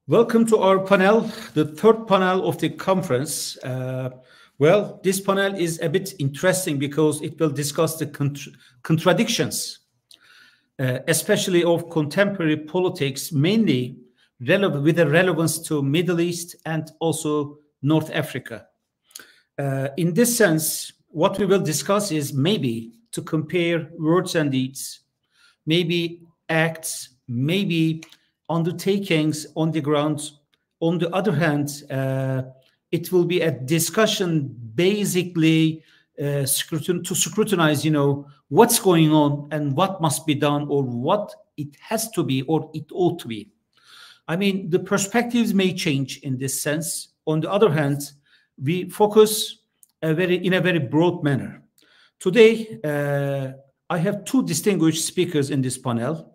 Welcome to our panel, the third panel of the conference. Well, this panel is a bit interesting because it will discuss the contradictions, especially of contemporary politics, mainly with a relevance to Middle East and also North Africa. In this sense, what we will discuss is maybe to compare words and deeds, maybe acts, maybe undertakings on the ground. On the other hand, it will be a discussion basically to scrutinize, what's going on and what must be done or what it has to be or it ought to be. I mean, the perspectives may change in this sense. On the other hand, we focus in a very broad manner. Today, I have two distinguished speakers in this panel.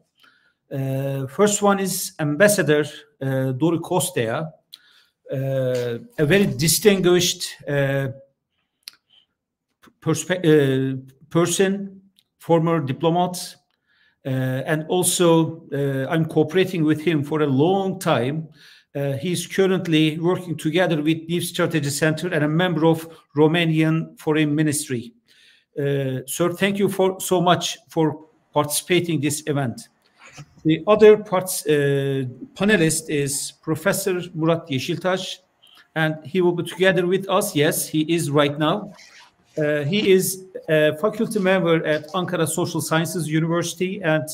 First one is Ambassador Dori Kostea, a very distinguished person, former diplomat, and also I'm cooperating with him for a long time. He's currently working together with Deep Strategy Center and a member of Romanian Foreign Ministry. Sir, thank you so much for participating in this event. The other panelist is Professor Murat Yeşiltaş, and he will be together with us. Yes, he is right now. He is a faculty member at Ankara Social Sciences University and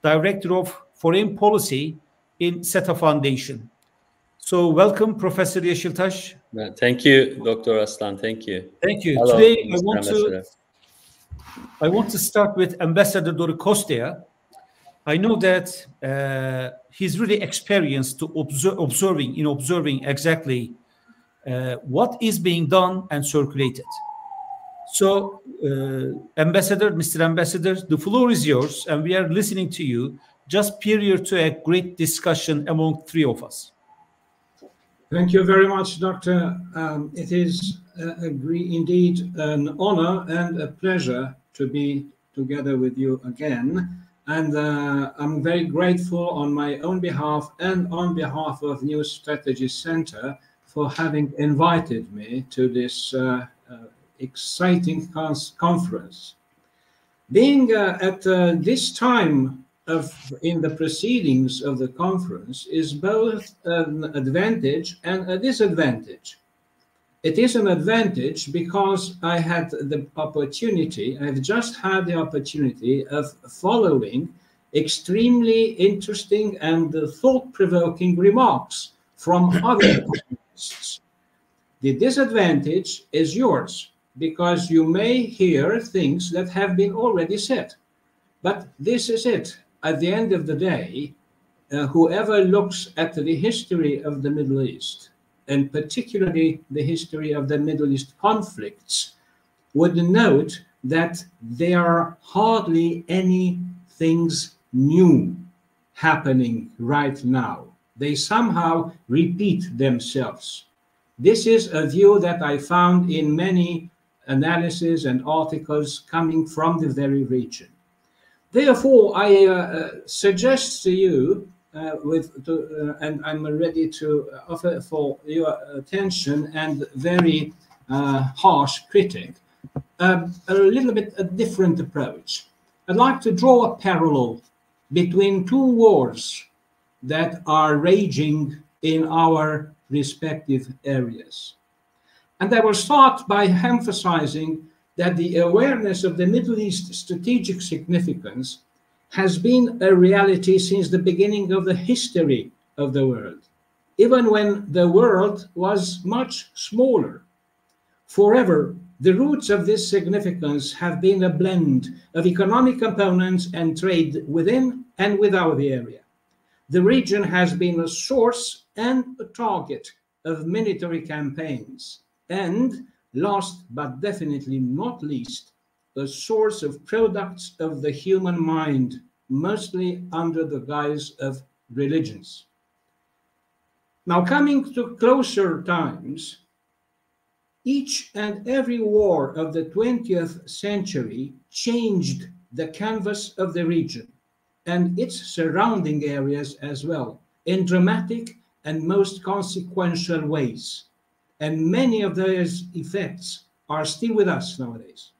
Director of Foreign Policy in SETA Foundation. So welcome, Professor Yeşiltaş. Thank you, Dr. Aslan. Thank you. Thank you. Hello, Today, Mr. I want to start with Ambassador Dori Kostea. I know that he's really experienced to observing exactly what is being done and circulated. So, Mr. Ambassador, the floor is yours, and we are listening to you just prior to a great discussion among three of us. Thank you very much, Doctor. It is indeed an honor and a pleasure to be together with you again. And I'm very grateful on my own behalf and on behalf of New Strategy Center for having invited me to this exciting conference. Being at this time in the proceedings of the conference is both an advantage and a disadvantage. It is an advantage because I had the opportunity, I've just had the opportunity of following extremely interesting and thought-provoking remarks from other panelists. The disadvantage is yours because you may hear things that have been already said. But this is it. At the end of the day, whoever looks at the history of the Middle East, and particularly the history of the Middle East conflicts, would note that there are hardly any things new happening right now. They somehow repeat themselves. This is a view that I found in many analyses and articles coming from the very region. Therefore, I suggest to you and I'm ready to offer for your attention and very harsh critic, a little bit a different approach. I'd like to draw a parallel between two wars that are raging in our respective areas. And I will start by emphasizing that the awareness of the Middle East strategic significance has been a reality since the beginning of the history of the world, even when the world was much smaller. Forever, the roots of this significance have been a blend of economic components and trade within and without the area. The region has been a source and a target of military campaigns, and last but definitely not least, a source of products of the human mind, mostly under the guise of religions. Now, coming to closer times, each and every war of the 20th century changed the canvas of the region and its surrounding areas as well, in dramatic and most consequential ways. And many of those effects are still with us nowadays.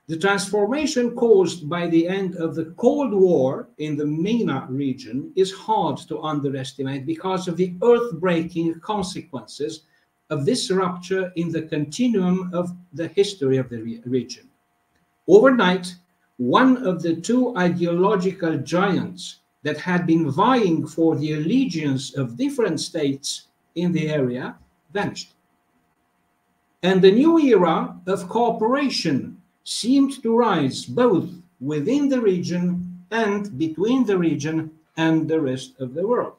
The transformation caused by the end of the Cold War in the MENA region is hard to underestimate because of the earth-breaking consequences of this rupture in the continuum of the history of the region. Overnight, one of the two ideological giants that had been vying for the allegiance of different states in the area vanished. And the new era of cooperation seemed to rise both within the region and between the region and the rest of the world.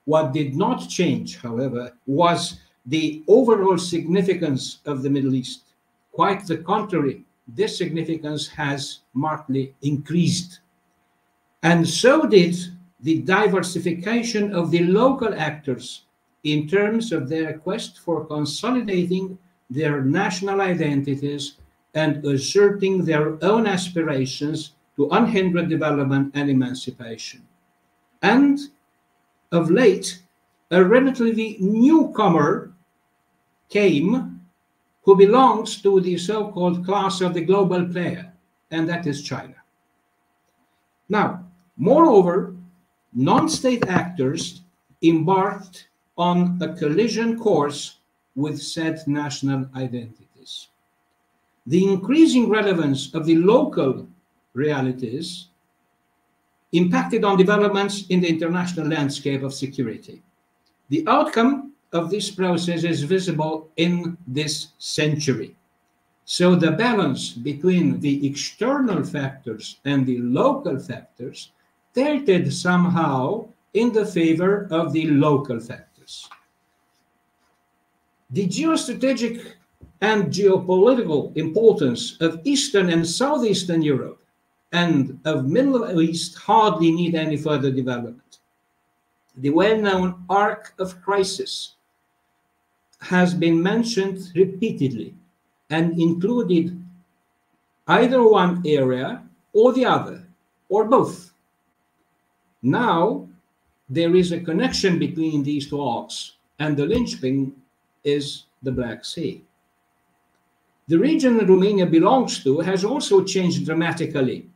What did not change, however, was the overall significance of the Middle East. Quite the contrary, this significance has markedly increased. And so did the diversification of the local actors in terms of their quest for consolidating their national identities and asserting their own aspirations to unhindered development and emancipation. And of late, a relatively newcomer came who belongs to the so-called class of the global player, and that is China. Now, moreover, non-state actors embarked on a collision course with said national identities. The increasing relevance of the local realities impacted on developments in the international landscape of security. The outcome of this process is visible in this century. So the balance between the external factors and the local factors tilted somehow in the favor of the local factors. The geostrategic and geopolitical importance of Eastern and Southeastern Europe and of Middle East hardly need any further development. The well-known arc of crisis has been mentioned repeatedly and included either one area or the other, or both. Now, there is a connection between these two arcs, and the linchpin is the Black Sea. The region Romania belongs to has also changed dramatically,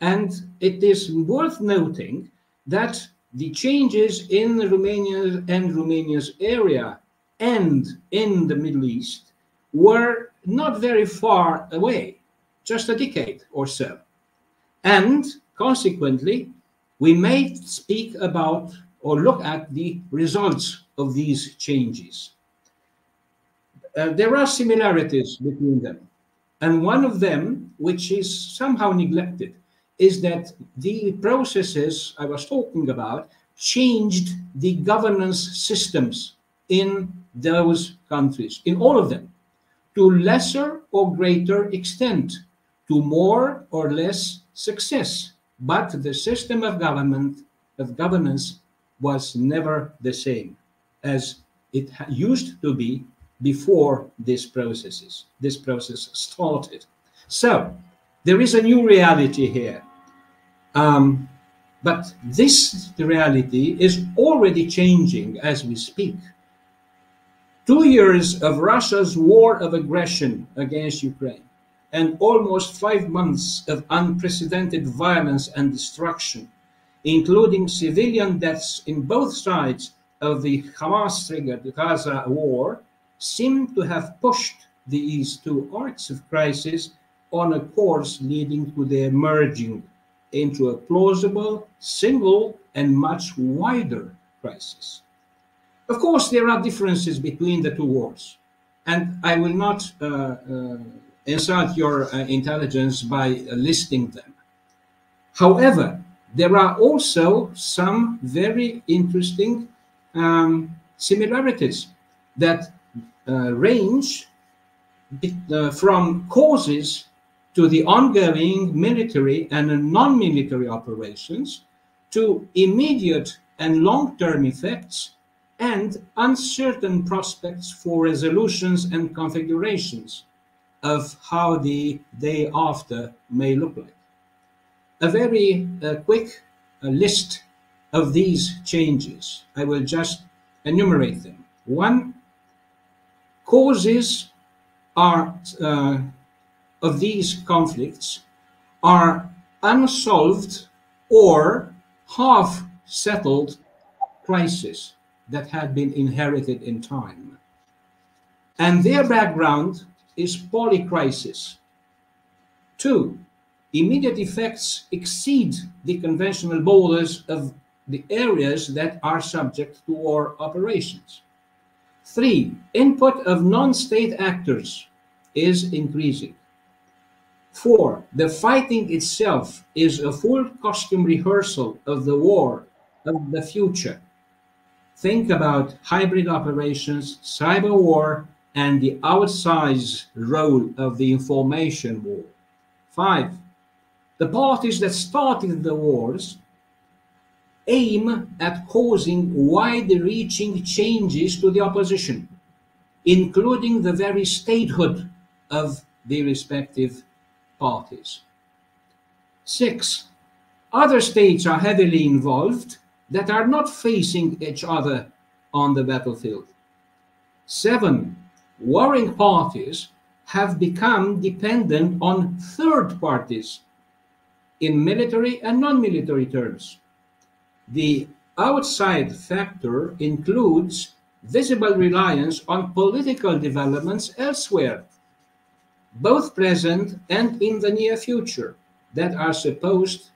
and it is worth noting that the changes in Romania and Romania's area and in the Middle East were not very far away, just a decade or so. And consequently, we may speak about or look at the results of these changes. There are similarities between them. And one of them, which is somehow neglected, is that the processes I was talking about changed the governance systems in those countries, in all of them, to lesser or greater extent, to more or less success. But the system of governance was never the same as it used to be before this process started. So there is a new reality here. But this reality is already changing as we speak. 2 years of Russia's war of aggression against Ukraine and almost 5 months of unprecedented violence and destruction, including civilian deaths in both sides of the Hamas-triggered Gaza war, seem to have pushed these two arcs of crisis on a course leading to their merging into a plausible, single, and much wider crisis. Of course, there are differences between the two wars, and I will not insult your intelligence by listing them. However, there are also some very interesting similarities that range from causes to the ongoing military and non-military operations, to immediate and long-term effects, and uncertain prospects for resolutions and configurations of how the day after may look like. A very quick list of these changes. I will just enumerate them. One, causes are of these conflicts are unsolved or half-settled crises that had been inherited in time. And their background is polycrisis. Two, immediate effects exceed the conventional borders of the areas that are subject to war operations. Three, input of non-state actors is increasing. Four, the fighting itself is a full costume rehearsal of the war of the future. Think about hybrid operations, cyber war, and the outsized role of the information war. Five, the parties that started the wars aim at causing wide-reaching changes to the opposition, including the very statehood of the respective parties. Six, other states are heavily involved that are not facing each other on the battlefield. Seven, warring parties have become dependent on third parties in military and non-military terms. The outside factor includes visible reliance on political developments elsewhere, both present and in the near future, that are supposed,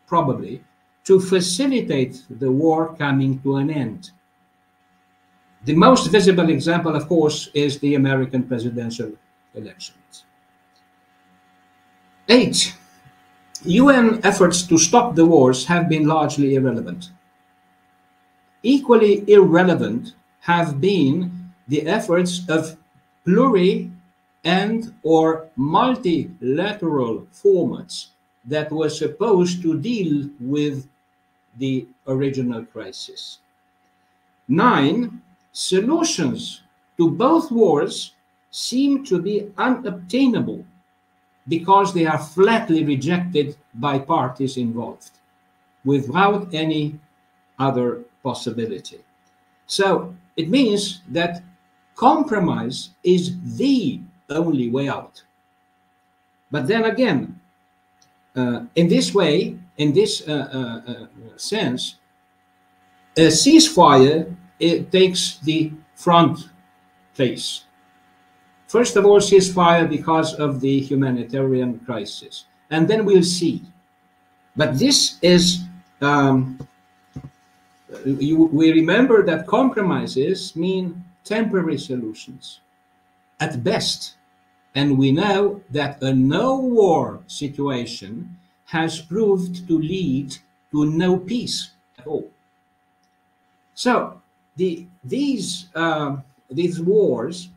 probably, to facilitate the war coming to an end. The most visible example, of course, is the American presidential elections. 8. UN efforts to stop the wars have been largely irrelevant. Equally irrelevant have been the efforts of pluri- and or multilateral formats that were supposed to deal with the original crisis. 9. Solutions to both wars seem to be unobtainable because they are flatly rejected by parties involved without any other possibility. So it means that compromise is the only way out. But then again, in this way, in this sense, a ceasefire, it takes the front place. First of all, ceasefire because of the humanitarian crisis, and then we'll see. But this is, we remember that compromises mean temporary solutions at best. And we know that a no-war situation has proved to lead to no peace at all. So these wars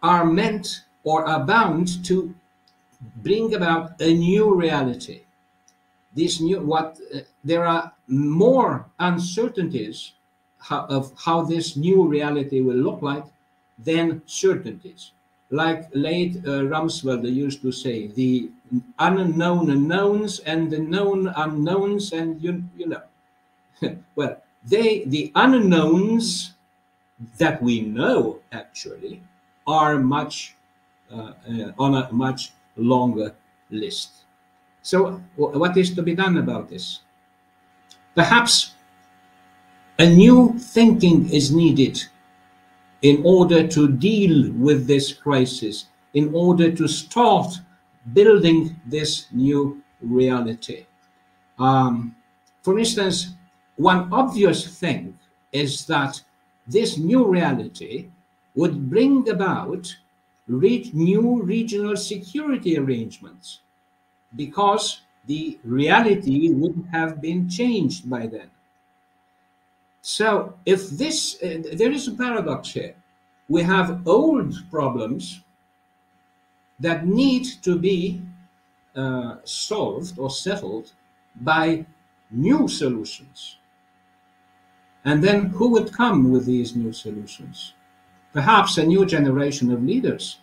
are meant or are bound to bring about a new reality. This new there are more uncertainties of how this new reality will look like than certainties. Like late Rumsfeld used to say, the unknown unknowns and the known unknowns, and you know. Well, the unknowns that we know actually are much on a much longer list. So what is to be done about this? Perhaps a new thinking is needed in order to deal with this crisis, in order to start building this new reality. For instance, one obvious thing is that this new reality would bring about new regional security arrangements, because the reality would have been changed by then. So if this, there is a paradox here. We have old problems that need to be solved or settled by new solutions. And then who would come with these new solutions? Perhaps a new generation of leaders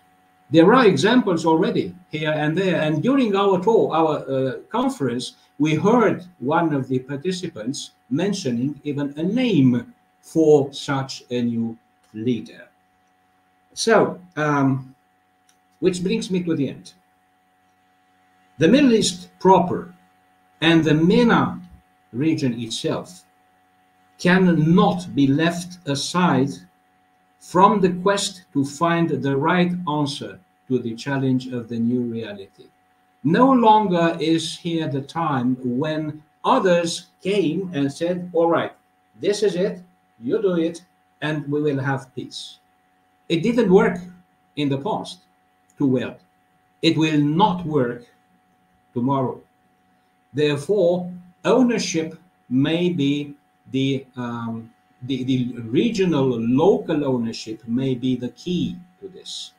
There are examples already here and there. And during our talk, our conference, we heard one of the participants mentioning even a name for such a new leader. So, which brings me to the end. The Middle East proper and the MENA region itself cannot be left aside from the quest to find the right answer to the challenge of the new reality. No longer is here the time when others came and said, all right, this is it, you do it, and we will have peace. It didn't work in the past too well. It will not work tomorrow. Therefore, ownership may be the regional, local ownership may be the key to this.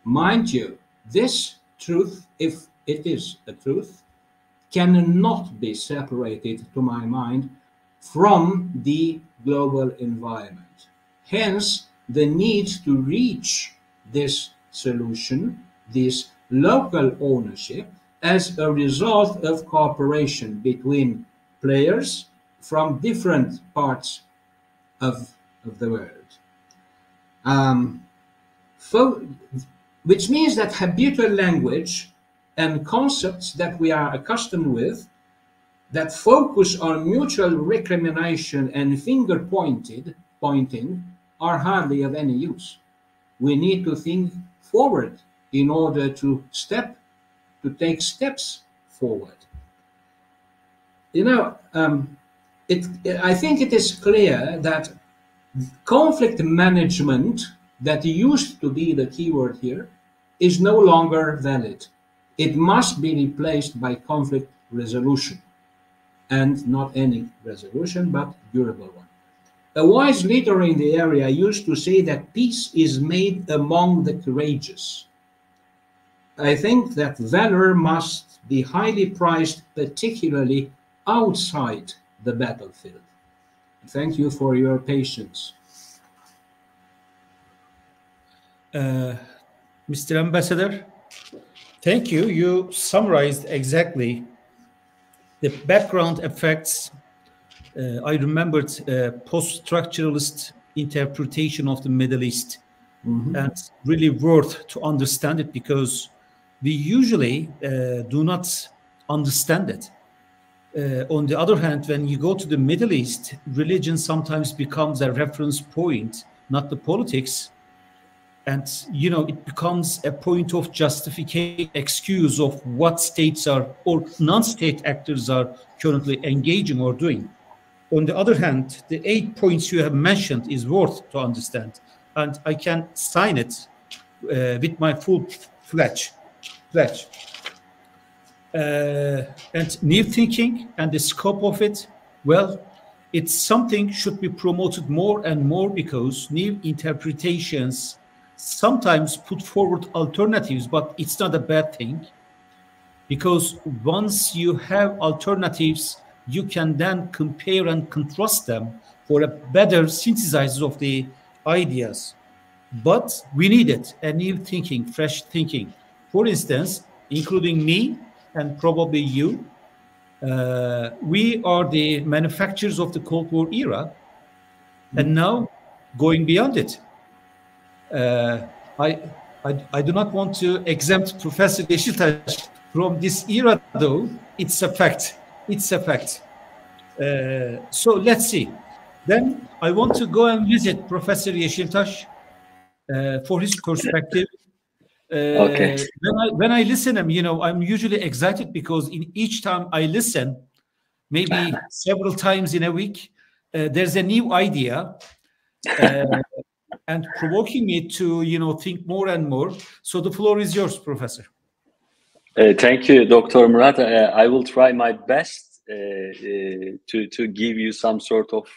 Mind you, this truth, if it is a truth, cannot be separated, to my mind, from the global environment. Hence, the need to reach this solution, this local ownership, as a result of cooperation between players from different parts of the world. Which means that habitual language and concepts that we are accustomed with that focus on mutual recrimination and finger pointing are hardly of any use. We need to think forward in order to take steps forward. You know, I think it is clear that conflict management, that used to be the keyword here, is no longer valid. It must be replaced by conflict resolution, and not any resolution, but durable one. A wise leader in the area used to say that peace is made among the courageous. I think that valor must be highly prized, particularly outside the battlefield. Thank you for your patience. Mr. Ambassador, thank you. You summarized exactly the background effects. I remembered post-structuralist interpretation of the Middle East, and really worth to understand it, because we usually do not understand it. On the other hand, when you go to the Middle East, religion sometimes becomes a reference point, not the politics. And, you know, it becomes a point of justification, excuse of what states are or non-state actors are currently engaging or doing. On the other hand, the 8 points you have mentioned is worth to understand. And I can sign it with my full pledge. And new thinking and the scope of it, well, it's something should be promoted more and more, because new interpretations sometimes put forward alternatives, but it's not a bad thing, because once you have alternatives, you can then compare and contrast them for a better synthesis of the ideas. But we needed a new thinking, fresh thinking. For instance, including me and probably you, we are the manufacturers of the Cold War era, and now going beyond it. I do not want to exempt Professor Yeşiltaş from this era, though. It's a fact. It's a fact. So let's see. Then I want to go and visit Professor Yeşiltaş for his perspective. Okay. When I listen him, you know, I'm usually excited, because in each time I listen, maybe several times in a week, there's a new idea. And provoking me to, you know, think more and more. So the floor is yours, Professor. Thank you, Dr. Murat. I will try my best to give you some sort of,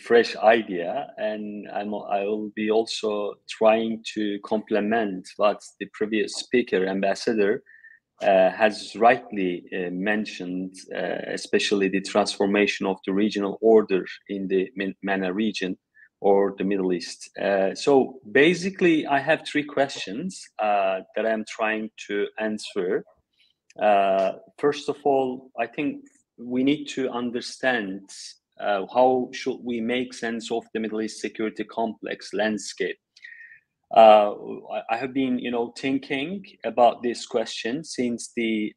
fresh idea, and I will be also trying to complement what the previous speaker, Ambassador, has rightly mentioned, especially the transformation of the regional order in the MENA region, or the Middle East. So basically, I have three questions that I'm trying to answer. First of all, I think we need to understand how should we make sense of the Middle East security complex landscape. I have been, thinking about this question since the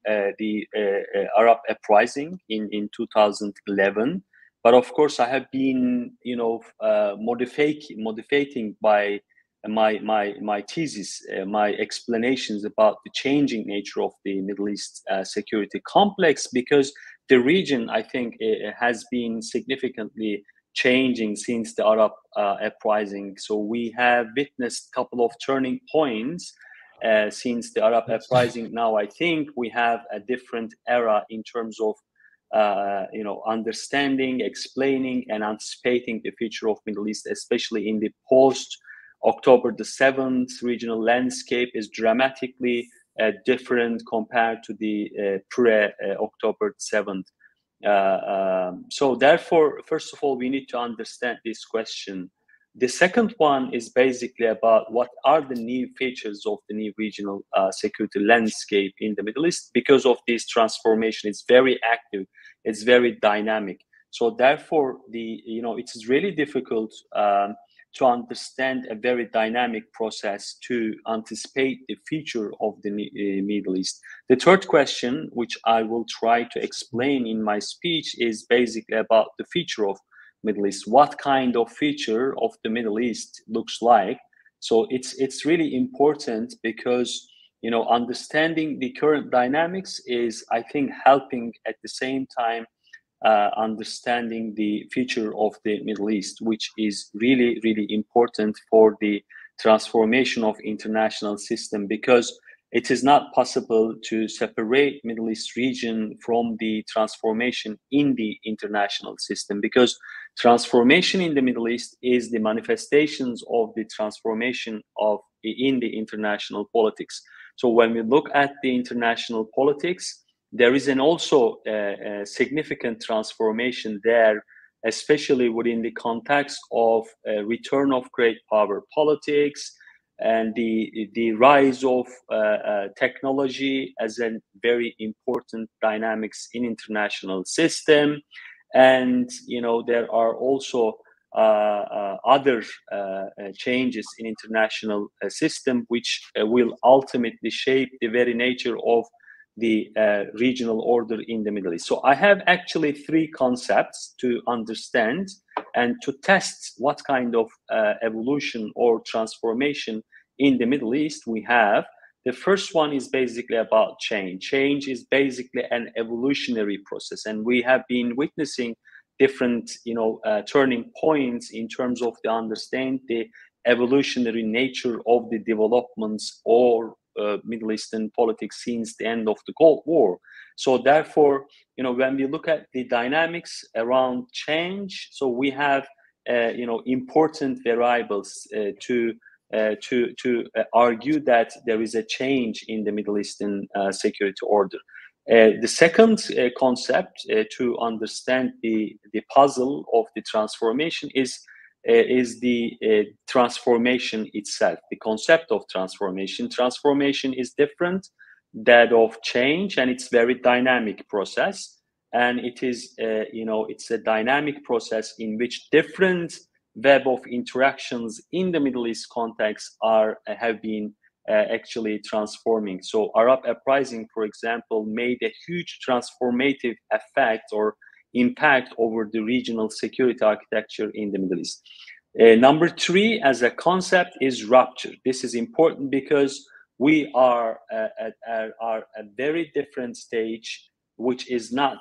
Arab uprising in 2011. But of course, I have been, motivating by my thesis, my explanations about the changing nature of the Middle East security complex, because the region, I think, has been significantly changing since the Arab uprising. So we have witnessed a couple of turning points since the Arab uprising. Now I think we have a different era in terms of understanding, explaining, and anticipating the future of Middle East, especially in the post October the 7th regional landscape is dramatically different compared to the pre-October 7th. So therefore, first of all, we need to understand this question. The second one is basically about what are the new features of the new regional security landscape in the Middle East. Because of this transformation, it's very active, it's very dynamic. So therefore, it is really difficult to understand a very dynamic process to anticipate the future of the Middle East. The third question, which I will try to explain in my speech, is basically about the future of Middle East. What kind of future of the Middle East looks like? So it's really important because understanding the current dynamics is, I think, helping at the same time understanding the future of the Middle East, which is really, really important for the transformation of international system, because it is not possible to separate Middle East region from the transformation in the international system, because transformation in the Middle East is the manifestations of the transformation in the international politics. So when we look at the international politics, there is also a significant transformation there, especially within the context of return of great power politics and the rise of technology as a very important dynamics in international system. And there are also other changes in international system which will ultimately shape the very nature of the regional order in the Middle East. So I have actually three concepts to understand and to test what kind of evolution or transformation in the Middle East we have. The first one is basically about change. Change is basically an evolutionary process, and we have been witnessing different, turning points in terms of the understand the evolutionary nature of the developments or Middle Eastern politics since the end of the Cold War. So therefore, when we look at the dynamics around change, so we have, important variables to argue that there is a change in the Middle Eastern security order. The second concept to understand the puzzle of the transformation is the transformation itself, the concept of transformation. Transformation is different that of change, and it's very dynamic process. And it is, it's a dynamic process in which different web of interactions in the Middle East context have been actually transforming. So Arab uprising, for example, made a huge transformative effect or impact over the regional security architecture in the Middle East. Number three, as a concept, is rupture. This is important because we are at a very different stage, which is not,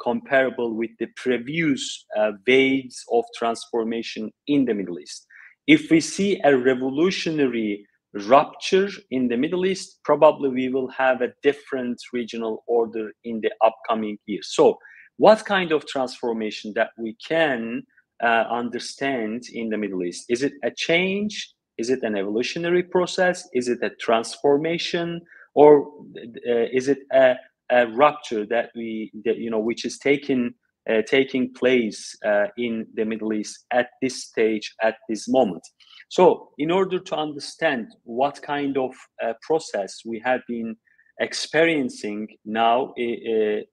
comparable with the previous waves of transformation in the Middle East. If we see a revolutionary rupture in the Middle East, probably we will have a different regional order in the upcoming years. So what kind of transformation that we can understand in the Middle East? Is it a change? Is it an evolutionary process? Is it a transformation? Or is it a rupture that which is taken taking place in the Middle East at this stage, at this moment. So in order to understand what kind of process we have been experiencing now, we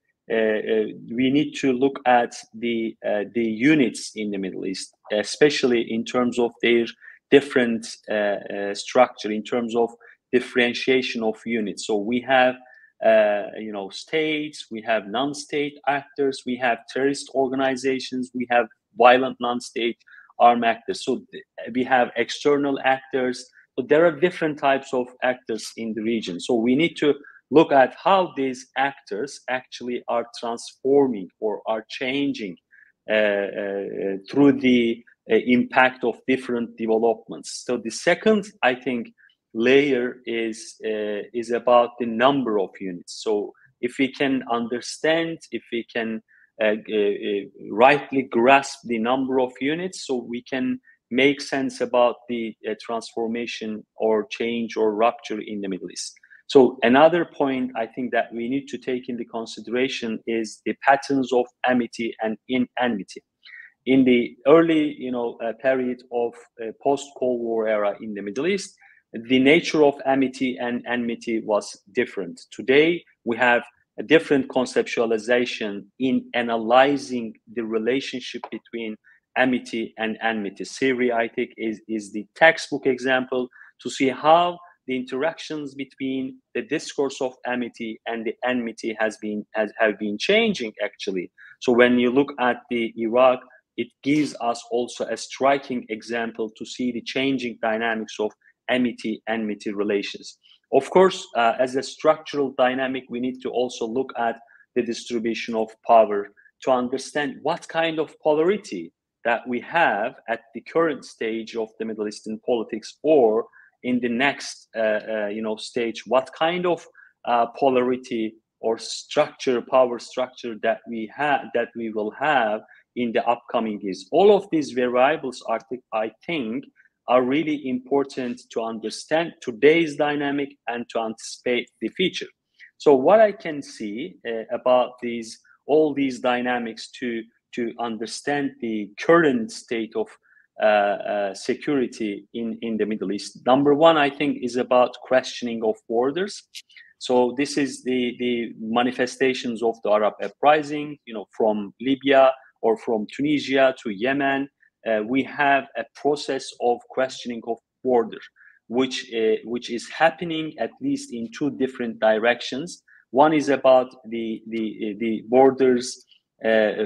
need to look at the units in the Middle East, especially in terms of their different structure, in terms of differentiation of units. So we have states, we have non-state actors, we have terrorist organizations, we have violent non-state armed actors. So we have external actors, but there are different types of actors in the region. So we need to look at how these actors actually are transforming or are changing through the impact of different developments. So the second, I think, layer is about the number of units. So if we can understand, if we can rightly grasp the number of units, so we can make sense about the transformation or change or rupture in the Middle East. So another point I think that we need to take into consideration is the patterns of amity and enmity. In the early period of post-Cold War era in the Middle East, the nature of amity and enmity was different. Today, we have a different conceptualization in analyzing the relationship between amity and enmity. Syria, I think, is the textbook example to see how the interactions between the discourse of amity and the enmity have been changing, actually. So when you look at the Iraq, it gives us also a striking example to see the changing dynamics of amity-enmity relations. Of course, as a structural dynamic, we need to also look at the distribution of power to understand what kind of polarity that we have at the current stage of the Middle Eastern politics, or in the next stage, what kind of polarity or structure, power structure that we will have in the upcoming years. All of these variables, I think, are really important to understand today's dynamic and to anticipate the future. So what I can see about all these dynamics to understand the current state of security in the Middle East. Number one, I think, is about questioning of borders. So this is the manifestations of the Arab uprising, from Libya or from Tunisia to Yemen. We have a process of questioning of border, which is happening at least in two different directions. One is about the borders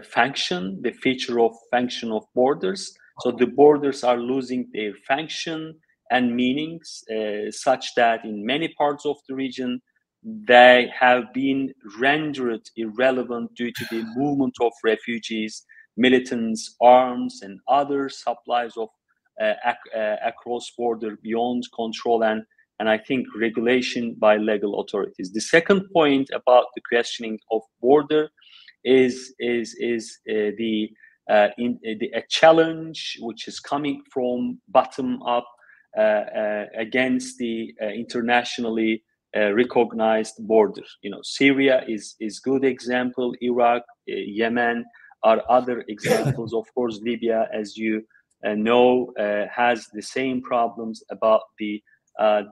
function, the feature of function of borders. So the borders are losing their function and meanings, such that in many parts of the region, they have been rendered irrelevant due to the movement of refugees, militants, arms, and other supplies of across border beyond control and I think regulation by legal authorities. The second point about the questioning of border is a challenge which is coming from bottom up against the internationally recognized border. Syria is good example. Iraq, Yemen are other examples. Of course, Libya, as you know, has the same problems about the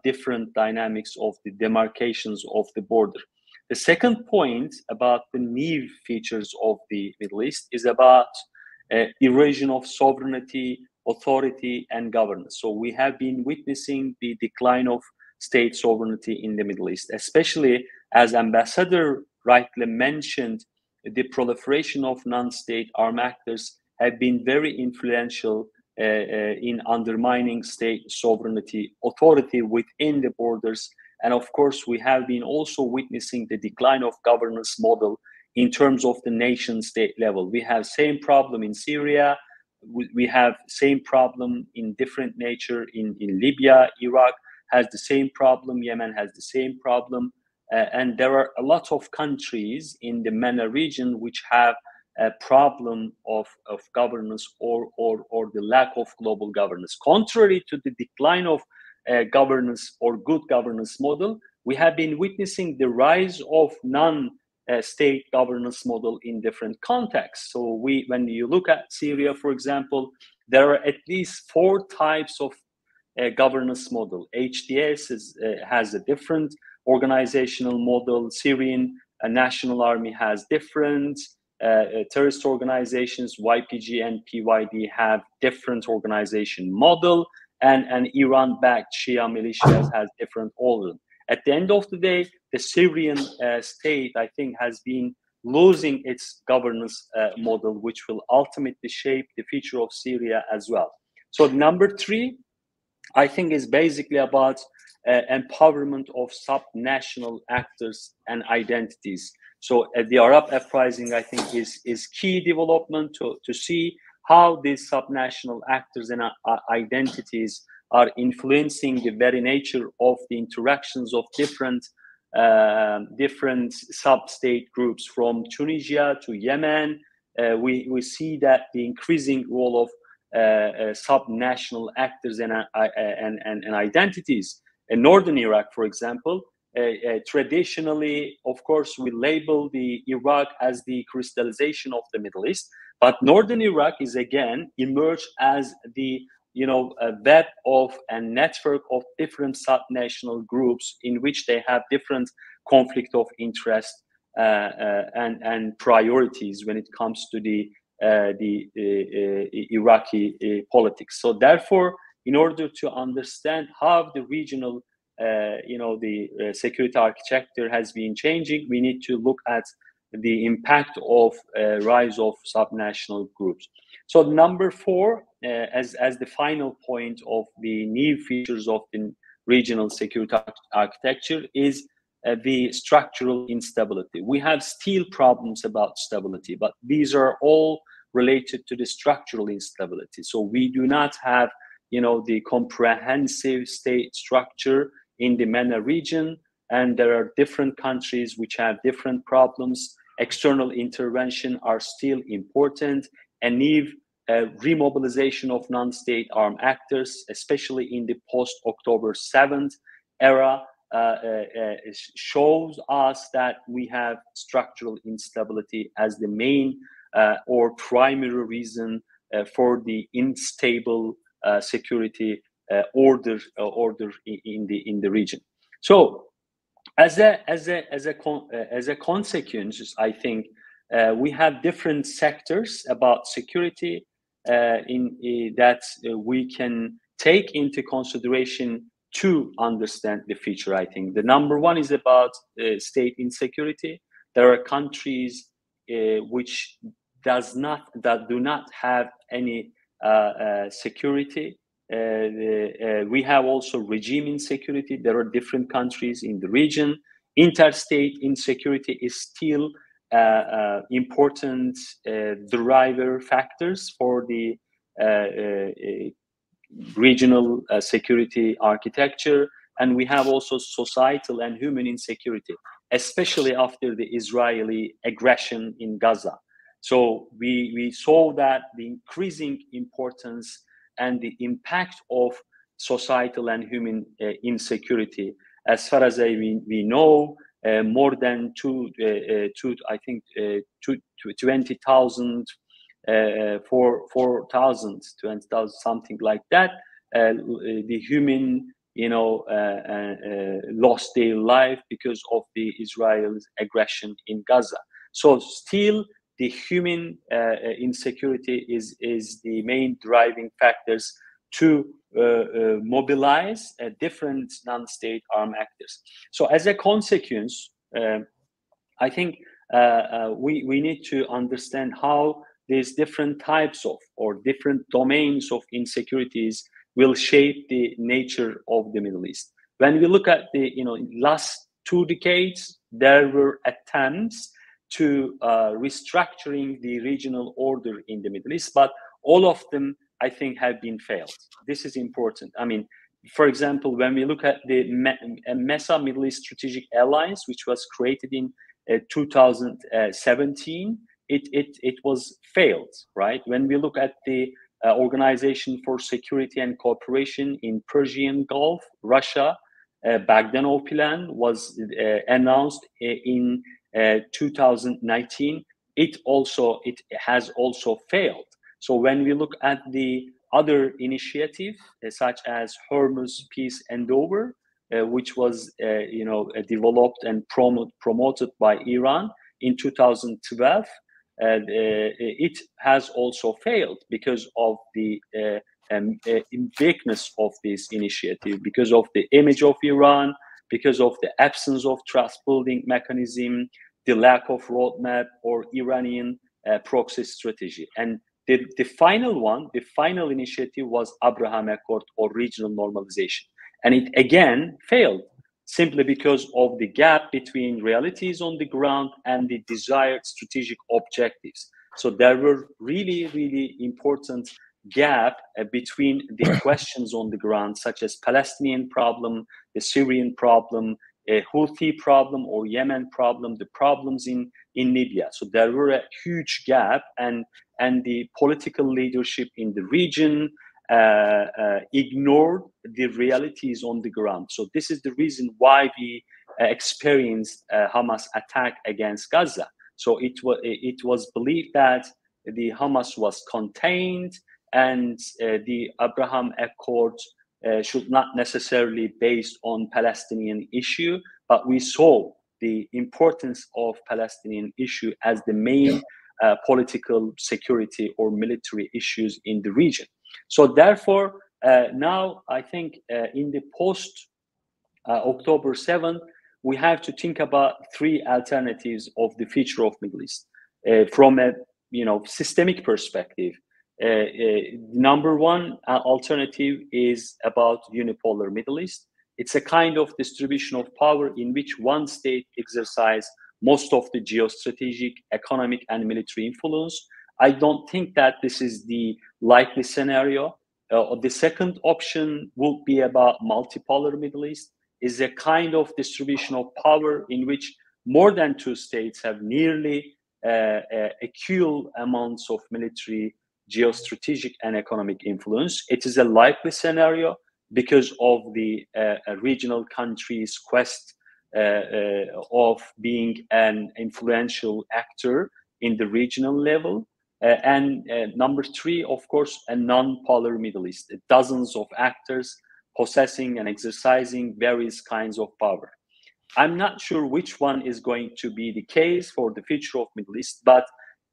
different dynamics of the demarcations of the border. The second point about the new features of the Middle East is about erosion of sovereignty, authority, and governance. So we have been witnessing the decline of state sovereignty in the Middle East, especially as Ambassador rightly mentioned, the proliferation of non-state armed actors have been very influential in undermining state sovereignty, authority within the borders. And of course, we have been also witnessing the decline of governance model in terms of the nation state level. We have same problem in Syria. We have same problem in different nature in Libya. Iraq has the same problem. Yemen has the same problem. And there are a lot of countries in the MENA region which have a problem of governance or the lack of global governance. Contrary to the decline of governance or good governance model, we have been witnessing the rise of state governance model in different contexts. So when you look at Syria, for example, there are at least 4 types of governance model. HDS has a different organizational model. Syrian National Army has different. Terrorist organizations, YPG and PYD, have different organization model, and Iran-backed Shia militias has different order. At the end of the day, the Syrian state, I think, has been losing its governance model, which will ultimately shape the future of Syria as well. So number 3, I think, is basically about empowerment of subnational actors and identities. So the Arab uprising, I think, is key development to see how these subnational actors and identities are influencing the very nature of the interactions of different sub-state groups, from Tunisia to Yemen. We see that the increasing role of subnational actors and identities. In northern Iraq, for example, traditionally, of course, we label the Iraq as the crystallization of the Middle East, but northern Iraq is again emerged as the a web of a network of different subnational groups in which they have different conflict of interest and priorities when it comes to the Iraqi politics. So therefore, in order to understand how the regional security architecture has been changing, we need to look at the impact of rise of subnational groups. So number 4, as the final point of the new features of the regional security architecture, is the structural instability. We have still problems about stability, but these are all related to the structural instability. So we do not have, the comprehensive state structure in the MENA region, and there are different countries which have different problems. External intervention are still important, and need remobilization of non-state armed actors, especially in the post-October 7th era, shows us that we have structural instability as the main or primary reason for the unstable security order in the region. So, as a consequence, I think we have different sectors about security that we can take into consideration to understand the future. I think the number 1 is about state insecurity. There are countries which do not have any security. We have also regime insecurity. There are different countries in the region. Interstate insecurity is still important driver factors for the regional security architecture. And we have also societal and human insecurity, especially after the Israeli aggression in Gaza. So we saw that the increasing importance and the impact of societal and human insecurity. As far as we know, more than 20,000, 4,000, 20,000, something like that. The human, lost their life because of the Israel's aggression in Gaza. So still, the human insecurity is the main driving factors to mobilize different non-state armed actors. So as a consequence, I think we need to understand how these different types of or different domains of insecurities will shape the nature of the Middle East. When we look at the last 2 decades, there were attempts to restructuring the regional order in the Middle East, but all of them, I think, have been failed. This is important. I mean, for example, when we look at the MESA, Middle East Strategic Alliance, which was created in 2017, it was failed, right? When we look at the Organization for Security and Cooperation in Persian Gulf, Russia, Baghdad plan was announced in 2019, it has also failed. So when we look at the other initiative, such as Hormuz Peace Endeavor, which was developed and promoted by Iran in 2012, it has also failed because of the weakness of this initiative, because of the image of Iran, because of the absence of trust-building mechanism, the lack of roadmap or Iranian proxy strategy. And the final initiative was Abraham Accord or regional normalization. And it again failed simply because of the gap between realities on the ground and the desired strategic objectives. So there were really, really important gap between the questions on the ground, such as Palestinian problem, the Syrian problem, a Houthi problem or Yemen problem, the problems in Libya. So there were a huge gap, and the political leadership in the region ignored the realities on the ground. So this is the reason why we experienced Hamas attack against Gaza. So it was believed that the Hamas was contained, and the Abraham Accord should not necessarily based on Palestinian issue, but we saw the importance of Palestinian issue as the main political security or military issues in the region. So therefore, now I think in the post October 7th, we have to think about three alternatives of the future of Middle East from a systemic perspective. Number one alternative is about unipolar Middle East. It's a kind of distribution of power in which one state exercises most of the geostrategic, economic, and military influence. I don't think that this is the likely scenario. The second option would be about multipolar Middle East, is a kind of distribution of power in which more than two states have nearly equal amounts of military, geostrategic, and economic influence. It is a likely scenario because of the regional countries' quest of being an influential actor in the regional level. And number three, of course, a non-polar Middle East, dozens of actors possessing and exercising various kinds of power. I'm not sure which one is going to be the case for the future of Middle East, but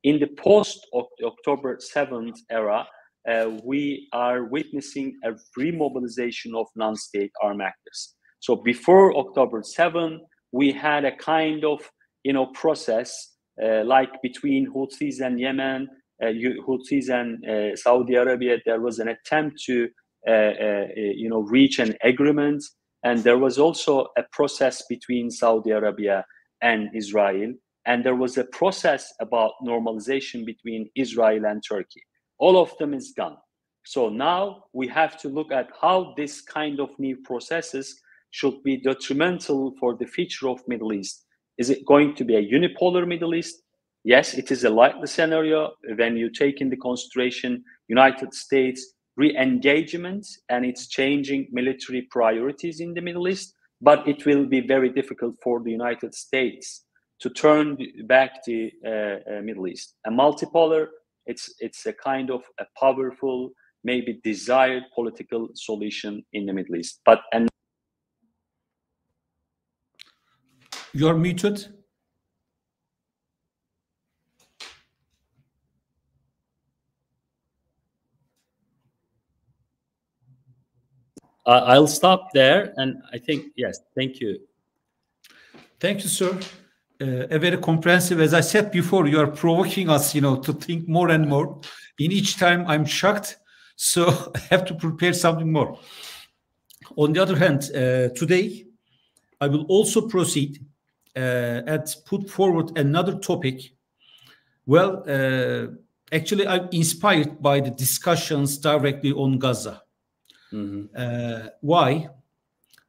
in the post-October 7th era, we are witnessing a remobilization of non-state armed actors. So before October 7th, we had a kind of process like between Houthis and Yemen, Houthis and Saudi Arabia. There was an attempt to reach an agreement, and there was also a process between Saudi Arabia and Israel, and there was a process about normalization between Israel and Turkey. All of them is gone. So now we have to look at how this kind of new processes should be detrimental for the future of Middle East. Is it going to be a unipolar Middle East? Yes, it is a likely scenario when you take into consideration United States re-engagement and its changing military priorities in the Middle East, but it will be very difficult for the United States to turn back the Middle East. A multipolar, it's a kind of a powerful, maybe desired political solution in the Middle East. And you're muted. I'll stop there, and I think, yes, thank you. Thank you, sir. A very comprehensive, as I said before, you are provoking us, to think more and more. In each time, I'm shocked, so I have to prepare something more. On the other hand, today, I will also proceed and put forward another topic. Well, actually, I'm inspired by the discussions directly on Gaza. Why?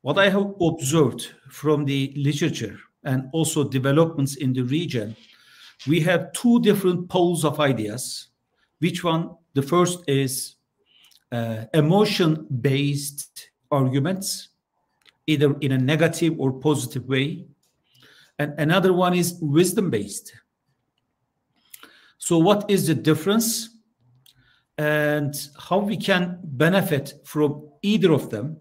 What I have observed from the literature and also developments in the region, we have two different poles of ideas. Which one? The first is emotion-based arguments, either in a negative or positive way. and another one is wisdom-based. So what is the difference, and how we can benefit from either of them,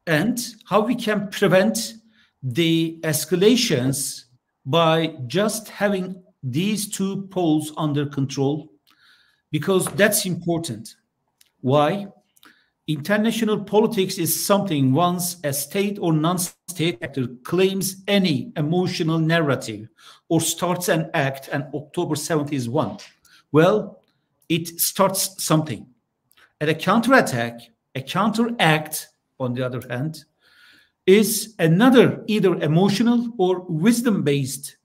and how we can prevent the escalations by just having these two poles under control, because that's important. Why? International politics is something once a state or non-state actor claims any emotional narrative or starts an act, and October 7th is one. Well, it starts something. And a counterattack, a counteract, on the other hand, is another either emotional or wisdom-based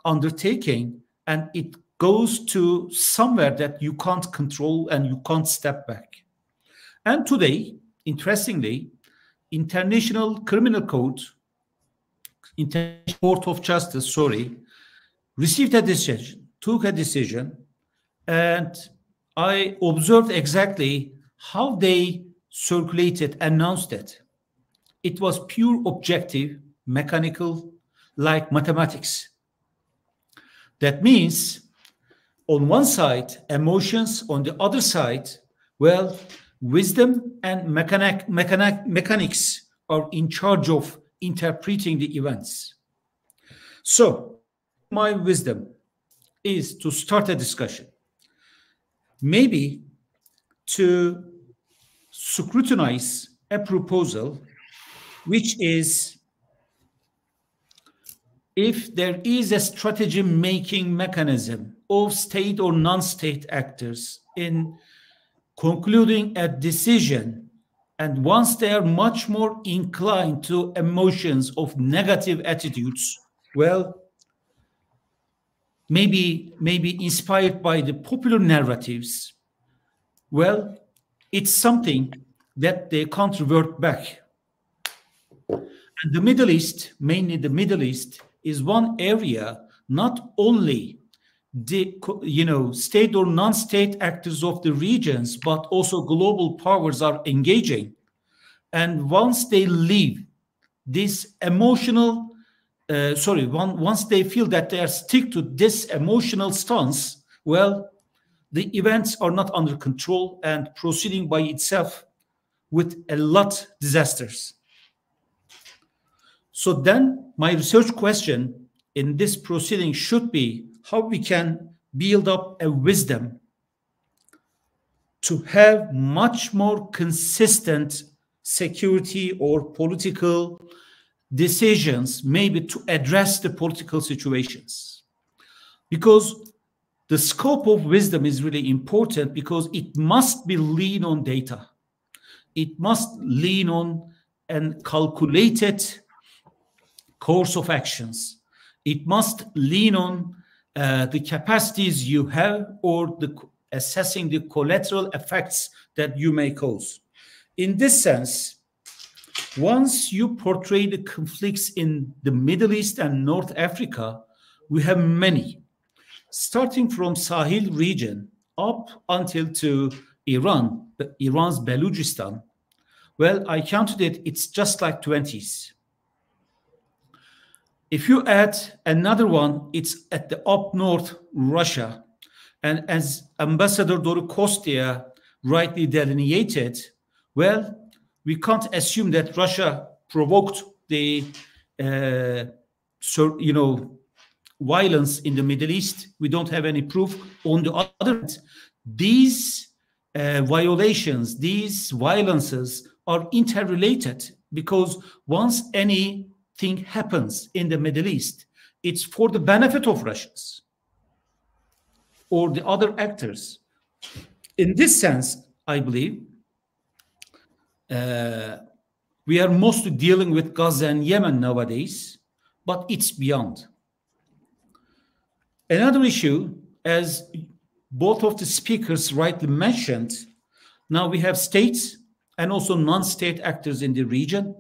undertaking, and it goes to somewhere that you can't control and you can't step back. And today, interestingly, International Criminal Court, International Court of Justice, received a decision, took a decision, and I observed exactly how they circulated, announced it. It was pure objective, mechanical, like mathematics. That means on one side, emotions, on the other side, well, wisdom and mechanics are in charge of interpreting the events. So my wisdom is to start a discussion, maybe to scrutinize a proposal, which is if there is a strategy-making mechanism of state or non-state actors in concluding a decision, and once they are much more inclined to emotions of negative attitudes, well, maybe inspired by the popular narratives, well, it's something that they can't revert back. And the Middle East, mainly the Middle East, is one area not only the state or non-state actors of the regions, but also global powers are engaging. And once they leave this emotional, once they feel that they are stick to this emotional stance, well, the events are not under control and proceeding by itself with a lot disasters. So then my research question in this proceeding should be how we can build up a wisdom to have much more consistent security or political decisions, maybe to address the political situations. Because the scope of wisdom is really important, because it must be lean on data. It must lean on a calculated course of actions. It must lean on the capacities you have, or assessing the collateral effects that you may cause. In this sense, once you portray the conflicts in the Middle East and North Africa, we have many, starting from Sahel region up until to Iran, Iran's Balochistan. Well, I counted it, it's just like 20s. If you add another one, it's at the up north, Russia. And as Ambassador Dorokostia rightly delineated, well, we can't assume that Russia provoked the violence in the Middle East. We don't have any proof. On the other hand, these violations, these violences are interrelated, because once anything happens in the Middle East, it's for the benefit of Russians or the other actors. In this sense, I believe we are mostly dealing with Gaza and Yemen nowadays, but it's beyond. Another issue, as both of the speakers rightly mentioned, now we have states and also non-state actors in the region,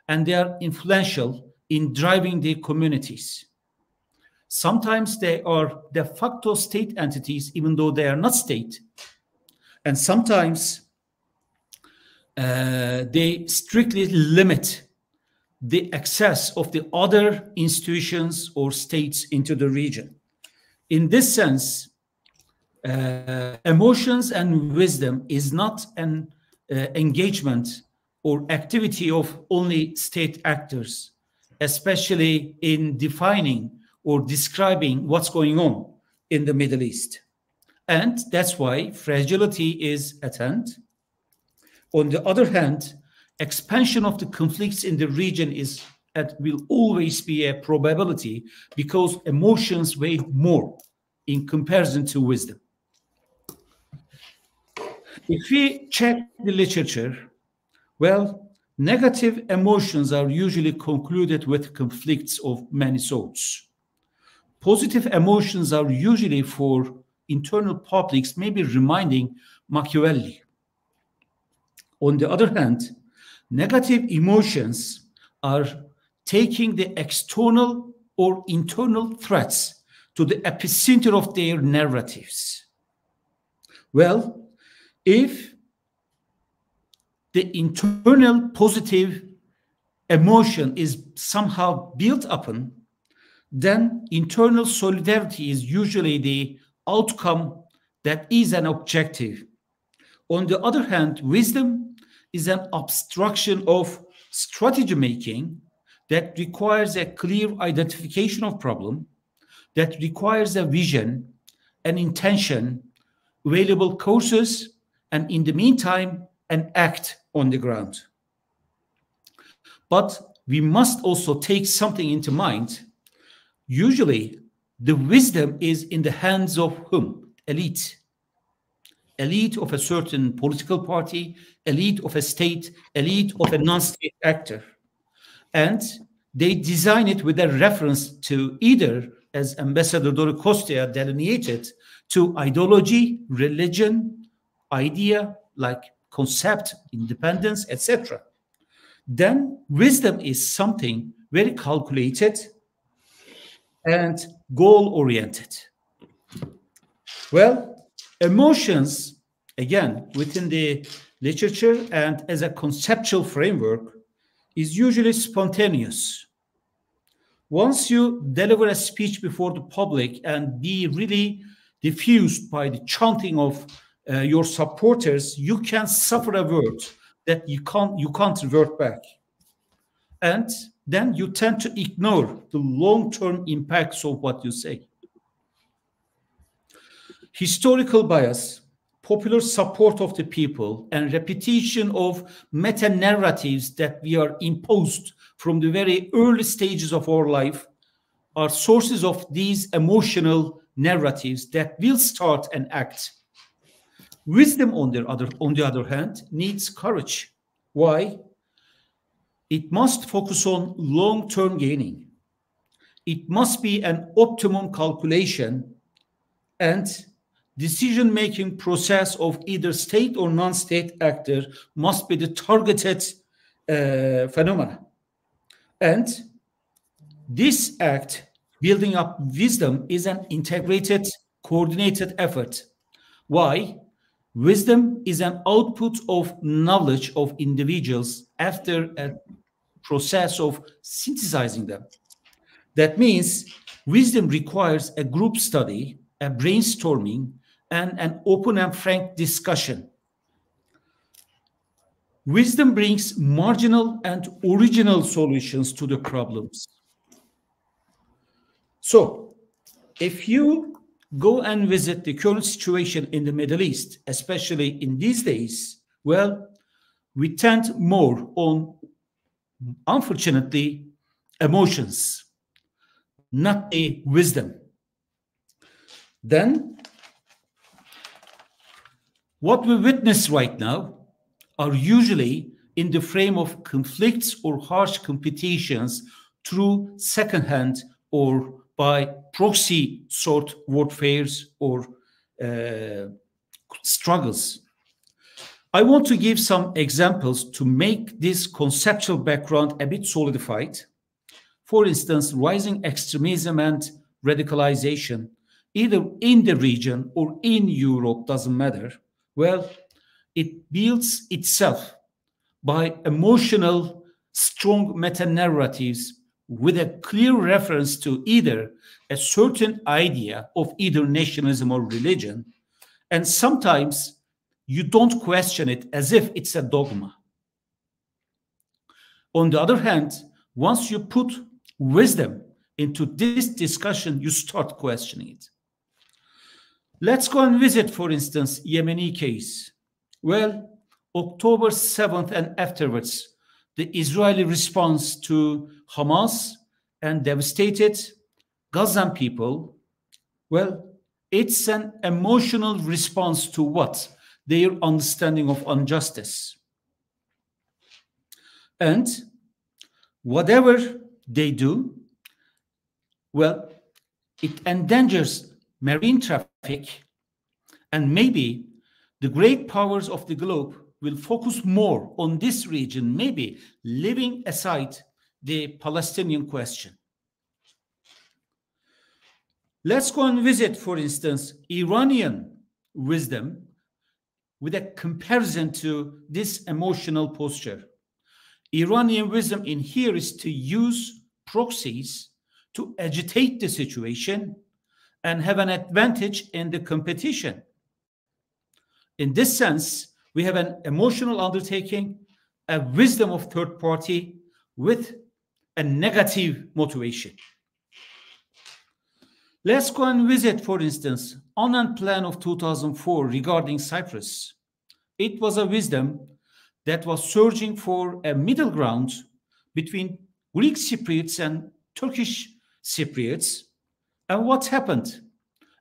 and they are influential in driving the communities. Sometimes they are de facto state entities, even though they are not state. And sometimes they strictly limit the access of the other institutions or states into the region. In this sense, emotions and wisdom is not an engagement or activity of only state actors, especially in defining or describing what's going on in the Middle East. And that's why fragility is at hand. On the other hand, expansion of the conflicts in the region will always be a probability because emotions weigh more in comparison to wisdom. If we check the literature, well, negative emotions are usually concluded with conflicts of many sorts. Positive emotions are usually for internal publics, maybe reminding Machiavelli. On the other hand, negative emotions are taking the external or internal threats to the epicenter of their narratives. Well, if the internal positive emotion is somehow built upon, then internal solidarity is usually the outcome that is an objective. On the other hand, wisdom is an abstraction of strategy making that requires a clear identification of problem, that requires a vision, an intention, available courses, and in the meantime, an act on the ground. But we must also take something into mind. Usually, the wisdom is in the hands of whom? Elite. Elite of a certain political party, elite of a state, elite of a non-state actor. And they design it with a reference to either, as Ambassador Dori Costea delineated, to ideology, religion, idea, like concept, independence, etc. Then wisdom is something very calculated and goal-oriented. Well, emotions, again, within the literature and as a conceptual framework, is usually spontaneous. Once you deliver a speech before the public and be really diffused by the chanting of your supporters, you can suffer a word that you can't revert back. And then you tend to ignore the long-term impacts of what you say. Historical bias, popular support of the people, and repetition of meta-narratives that we are imposed from the very early stages of our life are sources of these emotional narratives that will start and act. Wisdom, on the other hand, needs courage. Why? It must focus on long-term gaining. It must be an optimum calculation and decision-making process of either state or non-state actor must be the targeted phenomena. And this act, building up wisdom, is an integrated, coordinated effort. Why? Wisdom is an output of knowledge of individuals after a process of synthesizing them. That means wisdom requires a group study, a brainstorming, and an open and frank discussion. Wisdom brings marginal and original solutions to the problems. So, if you go and visit the current situation in the Middle East, especially in these days, well, we tend more on, unfortunately, emotions, not a wisdom. Then, what we witness right now are usually in the frame of conflicts or harsh competitions through second-hand or by proxy sort warfares or struggles. I want to give some examples to make this conceptual background a bit solidified. For instance, rising extremism and radicalization, either in the region or in Europe, doesn't matter. Well, it builds itself by emotional strong meta-narratives with a clear reference to either a certain idea of either nationalism or religion, and sometimes you don't question it as if it's a dogma. On the other hand, once you put wisdom into this discussion, you start questioning it. Let's go and visit, for instance, Yemeni case. Well, October 7th and afterwards, the Israeli response to Hamas and devastated Gazan people, well, it's an emotional response to what? Their understanding of injustice. And whatever they do, well, it endangers marine traffic, and maybe the great powers of the globe will focus more on this region, maybe leaving aside the Palestinian question. Let's go and visit, for instance, Iranian wisdom with a comparison to this emotional posture. Iranian wisdom in here is to use proxies to agitate the situation and have an advantage in the competition. In this sense, we have an emotional undertaking, a wisdom of third party with a negative motivation. Let's go and visit, for instance, Annan Plan of 2004 regarding Cyprus. It was a wisdom that was searching for a middle ground between Greek Cypriots and Turkish Cypriots. And what happened?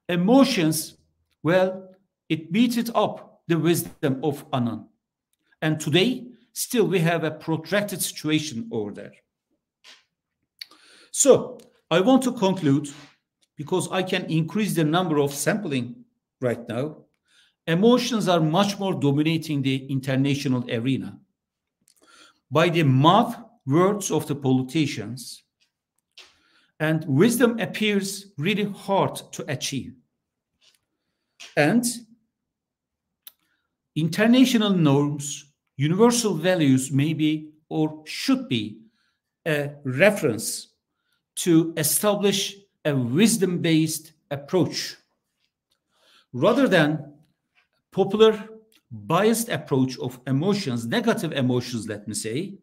Emotions, well, it beat it up the wisdom of Annan. And today, still we have a protracted situation over there. So I want to conclude, because I can increase the number of sampling right now. Emotions are much more dominating the international arena. By the mouth words of the politicians, and wisdom appears really hard to achieve. And international norms, universal values may be or should be a reference to establish a wisdom-based approach rather than popular biased approach of emotions, negative emotions, let me say.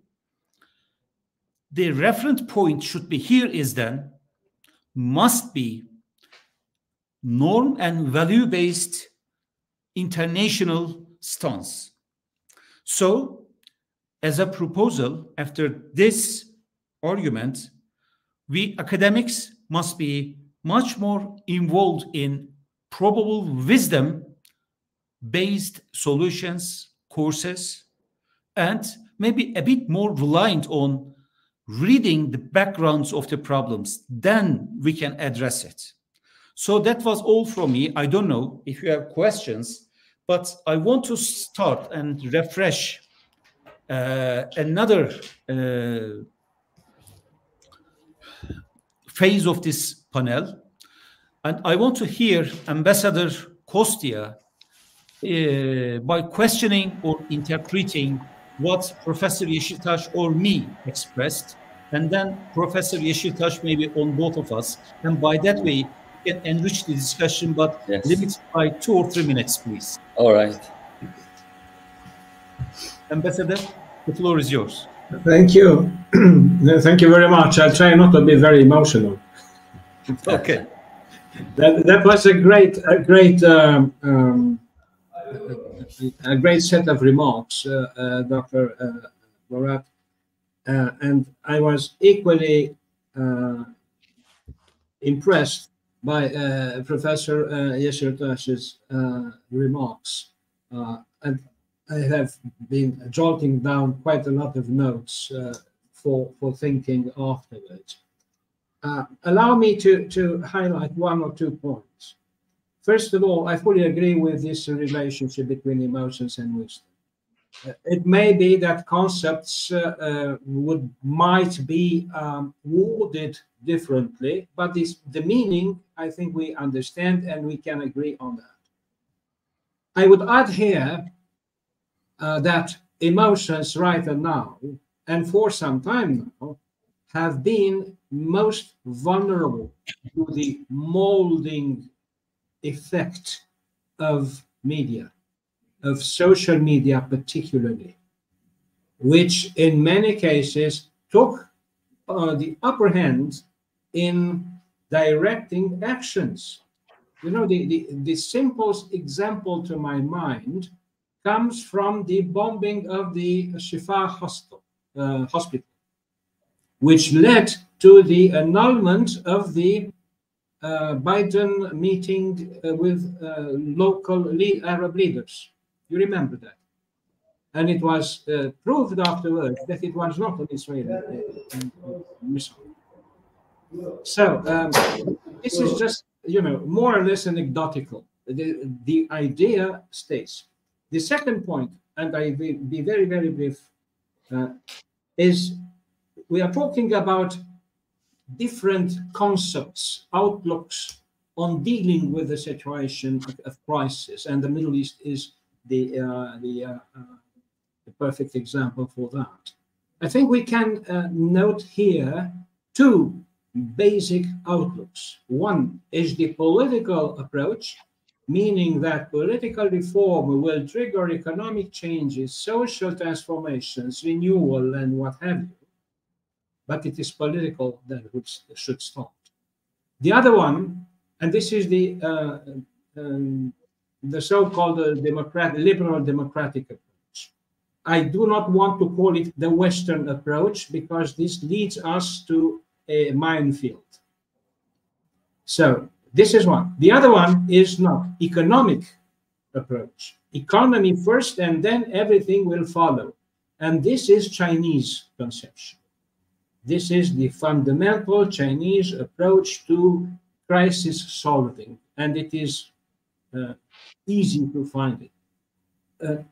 The reference point should be here is then must be norm and value-based international stance. So as a proposal, after this argument, we academics must be much more involved in probable wisdom-based solutions, courses, and maybe a bit more reliant on reading the backgrounds of the problems. Then we can address it. So that was all from me. I don't know if you have questions, but I want to start and refresh another phase of this panel. And I want to hear Ambassador Kostia by questioning or interpreting what Professor Yeşiltaş or me expressed, and then Professor Yeşiltaş maybe on both of us. And by that way, we can enrich the discussion, but yes, limit by 2 or 3 minutes, please. All right. Ambassador, the floor is yours. Thank you. Thank you very much. I'll try not to be very emotional. Okay. That was a great set of remarks, Dr. Murat, and I was equally impressed by Professor Yeşiltaş's remarks, and I have been jotting down quite a lot of notes for thinking afterwards. Allow me to highlight 1 or 2 points. First of all, I fully agree with this relationship between emotions and wisdom. It may be that concepts might be worded differently, but the meaning, I think we understand and we can agree on that. I would add here that emotions right now and for some time now have been most vulnerable to the molding effect of media, of social media particularly, which in many cases took the upper hand in directing actions. You know, the simplest example to my mind comes from the bombing of the Shifa hospital, which led to the annulment of the Biden meeting with local Arab leaders. You remember that? And it was proved afterwards that it was not an Israeli missile. So this is just, you know, more or less anecdotal. The idea stays. The second point, and I will be very, very brief, is we are talking about different concepts, outlooks on dealing with the situation of crisis, and the Middle East is the perfect example for that. I think we can note here two basic outlooks. One is the political approach, meaning that political reform will trigger economic changes, social transformations, renewal, and what have you. But it is political that should start. The other one, and this is the so-called liberal democratic approach. I do not want to call it the Western approach because this leads us to a minefield. So this is one. The other one is not economic approach. Economy first, and then everything will follow. And this is Chinese conception. This is the fundamental Chinese approach to crisis solving, and it is easy to find it.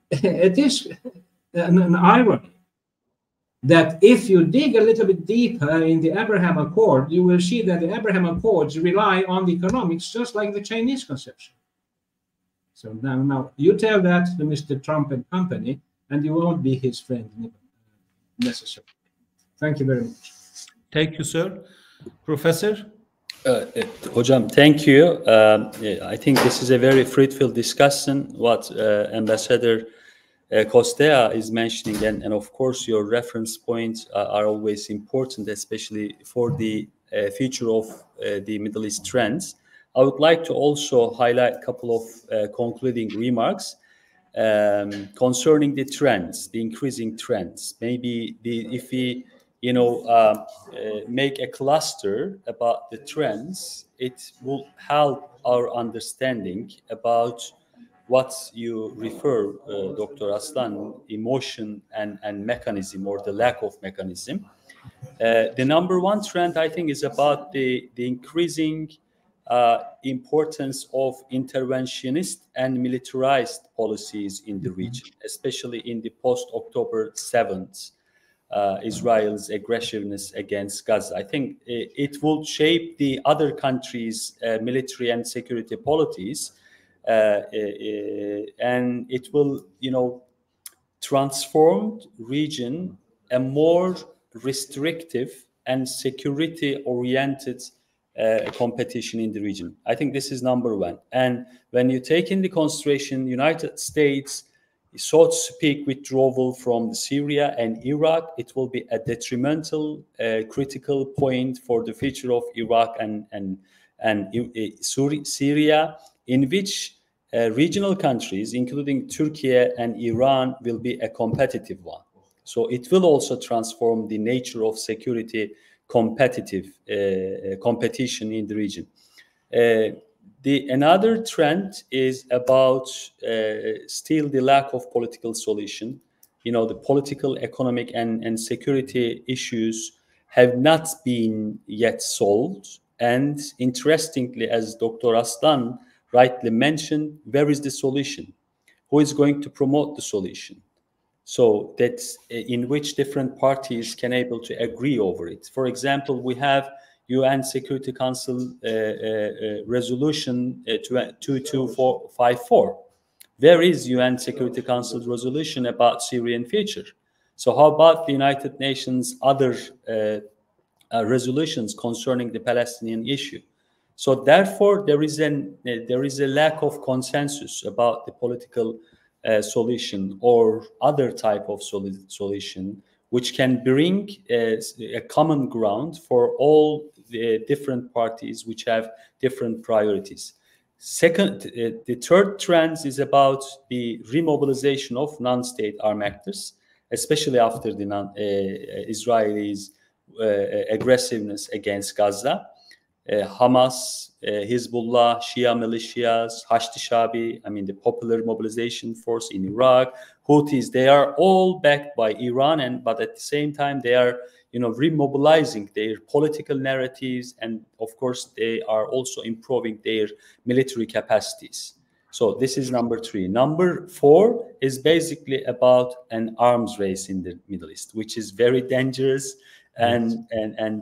It is an irony that if you dig a little bit deeper in the Abraham Accord, you will see that the Abraham Accords rely on the economics just like the Chinese conception. So now you tell that to Mr. Trump and company, and you won't be his friend necessarily. Thank you very much. Thank you, sir. Professor? Hocam, thank you. I think this is a very fruitful discussion, what Ambassador Costea is mentioning, and of course your reference points are always important, especially for the future of the Middle East trends. I would like to also highlight a couple of concluding remarks concerning the trends, the increasing trends. Maybe if we make a cluster about the trends, it will help our understanding about what you refer, Dr. Aslan, emotion and mechanism, or the lack of mechanism. The number one trend, I think, is about the increasing importance of interventionist and militarized policies in the region, especially in the post-October 7th, Israel's aggressiveness against Gaza. I think it will shape the other countries' military and security policies, and it will, transform region a more restrictive and security-oriented competition in the region. I think this is number one. And when you take into consideration United States, so to speak, withdrawal from Syria and Iraq, it will be a detrimental, critical point for the future of Iraq and Syria, in which regional countries, including Turkey and Iran, will be a competitive one. So it will also transform the nature of security competition in the region. Another trend is about still the lack of political solution. The political, economic, and security issues have not been yet solved. And interestingly, as Dr. Aslan rightly mentioned, where is the solution? Who is going to promote the solution? So that's in which different parties can able to agree over it. For example, we have UN Security Council resolution 22454. Where is UN Security Council resolution about Syrian future? So how about the United Nations other resolutions concerning the Palestinian issue? So therefore, there is a lack of consensus about the political solution or other type of solution which can bring a common ground for all the different parties which have different priorities. Second, the third trend is about the remobilization of non-state armed actors, especially after the Israelis' aggressiveness against Gaza. Hamas, Hezbollah, Shia militias, Hashd Shabi, I mean the Popular Mobilization Force in Iraq, Houthis, they are all backed by Iran, but at the same time they are, remobilizing their political narratives, and of course they are also improving their military capacities. So this is number 3. Number 4 is basically about an arms race in the Middle East, which is very dangerous and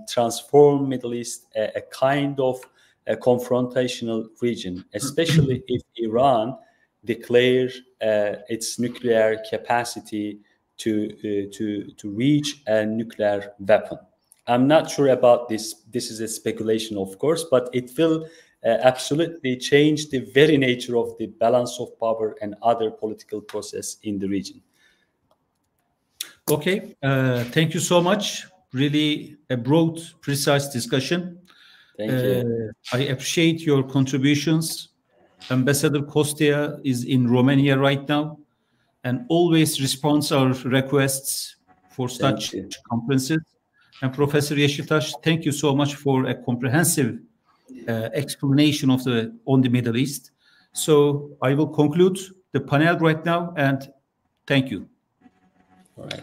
transform Middle East a kind of a confrontational region, especially if Iran declare its nuclear capacity to reach a nuclear weapon. I'm not sure about this. This is a speculation, of course, but it will absolutely change the very nature of the balance of power and other political process in the region. Okay, thank you so much. Really a broad, precise discussion. Thank you. I appreciate your contributions. Ambassador Kostea is in Romania right now and always responds our requests for such conferences. And Professor Yeşiltaş, thank you so much for a comprehensive explanation on the Middle East. So I will conclude the panel right now, and thank you. All right.